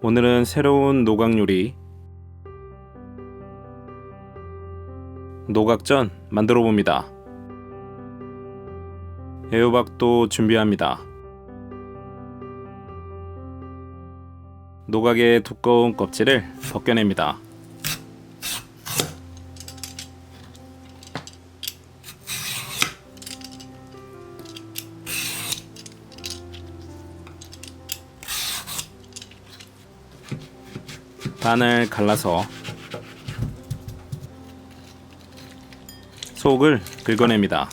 오늘은 새로운 노각 요리 노각전 만들어 봅니다. 애호박도 준비합니다. 노각의 두꺼운 껍질을 벗겨냅니다. 반을 갈라서 속을 긁어냅니다.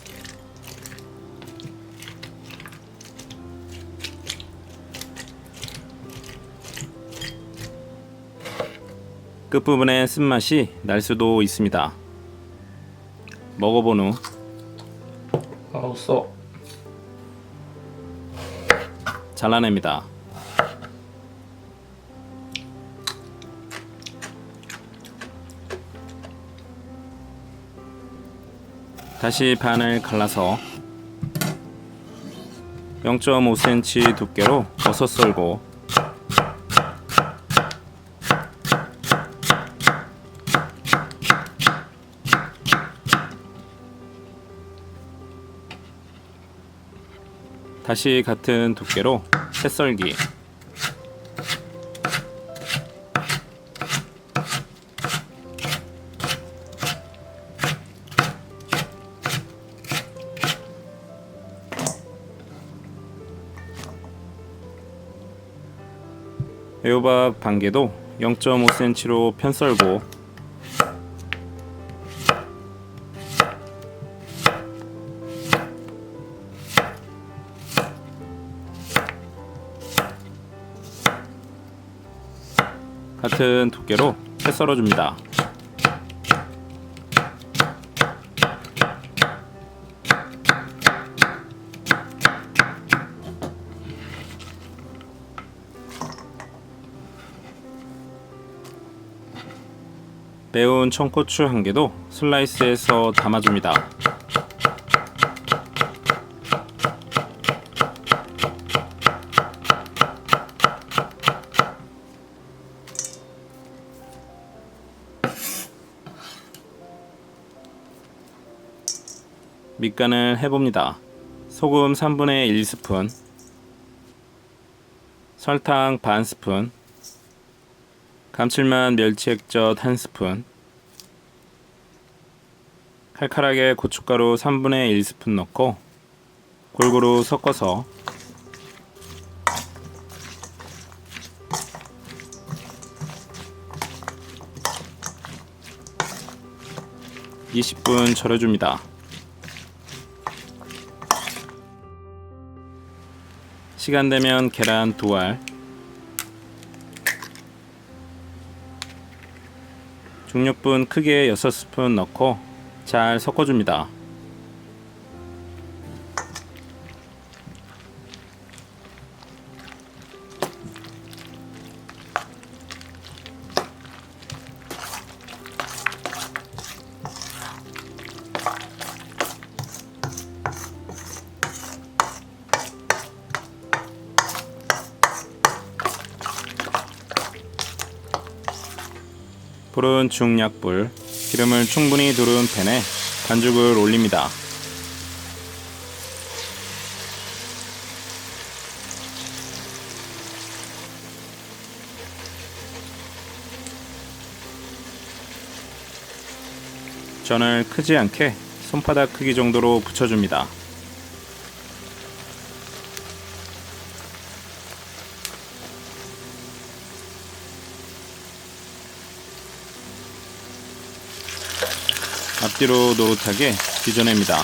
끝부분에 쓴맛이 날 수도 있습니다. 먹어본 후 잘라냅니다. 다시 반을 갈라서 0.5cm 두께로 버섯 썰고 다시 같은 두께로 채 썰기. 애호박 반개도 0.5cm로 편썰고 같은 두께로 채 썰어줍니다. 매운 청고추 한 개도 슬라이스해서 담아줍니다. 밑간을 해봅니다. 소금 3분의 1스푼, 설탕 반 스푼, 감칠맛 멸치 액젓 1스푼, 칼칼하게 고춧가루 3분의 1스푼 넣고 골고루 섞어서 (20분) 절여줍니다. 시간 되면 계란 2알, 중육분 크게 6스푼 넣고 잘 섞어줍니다. 불은 중약불, 기름을 충분히 두른 팬에 반죽을 올립니다. 전을 크지 않게 손바닥 크기 정도로 붙여줍니다. 앞뒤로 노릇하게 빚어냅니다.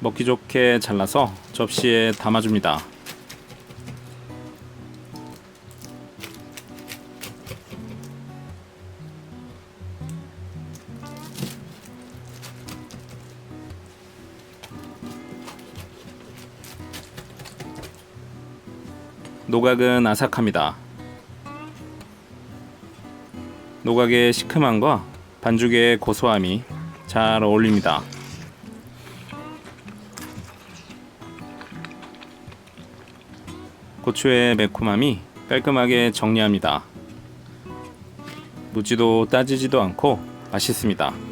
먹기 좋게 잘라서 접시에 담아줍니다. 노각은 아삭합니다. 노각의 시큼함과 반죽의 고소함이 잘 어울립니다. 고추의 매콤함이 깔끔하게 정리합니다. 묻지도 따지지도 않고 맛있습니다.